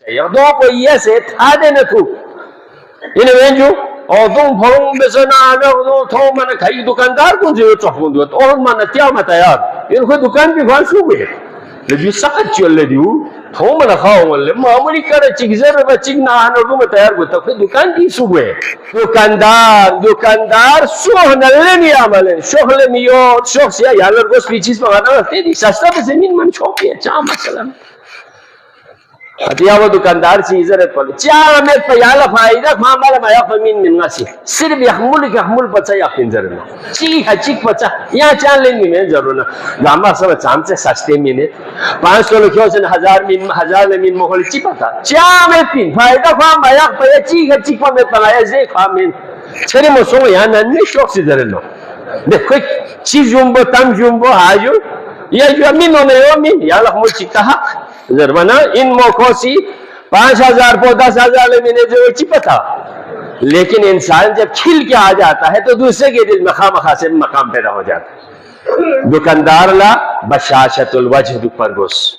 有多过也是他的那图，因为原就东风不是那头嘛那开दुकानदार को जो चौक दो और माना क्या मत यार इनको दुकान पे कौन सो गए लेकिन सख्त चल रही हूँ थो मना खाओ वाले मामूली करे चिकज़र बचिक ना आने को मत यार गुत्ता फिर दुकान की सो गए दुकानदार सोह नल्ले नहीं आमले सोह ले मियो सोह से यार लोग स्पीचेस मंगाना तेरी सस्ता पे ज़मीन मन छोड़ चाह मसला अतिया वो दुकानदार से इज़रत पड़े चाह में पयाला फायदा मामला माया फमीन मिलना सी सिर्फ यहमुल बच्चा याकिन जरूर ना चीख बच्चा यहाँ चाह लेने में जरूर ना गामा सब चांद से सस्ते मिले 500 लोगों से 1000 में मोहल चिपता चाह में पिन फायदा फाम माया पया चीख में पलाया जे फामिन चले मौसम यहाँ नन्हे शौक से जरूर ना देखो चीज जुम्बो तम जुम्बो हाजो या जो अमीन होने अमीन या लखमुल चिकता जरमाना इन मौकों से 5000 को 10000 लेने जो चिपता लेकिन इंसान जब खिल के आ जाता है तो दूसरे के दिल में खामखा से मकाम पैदा हो जाता है दुकानदार ला बशाशतुल वजह पर गोस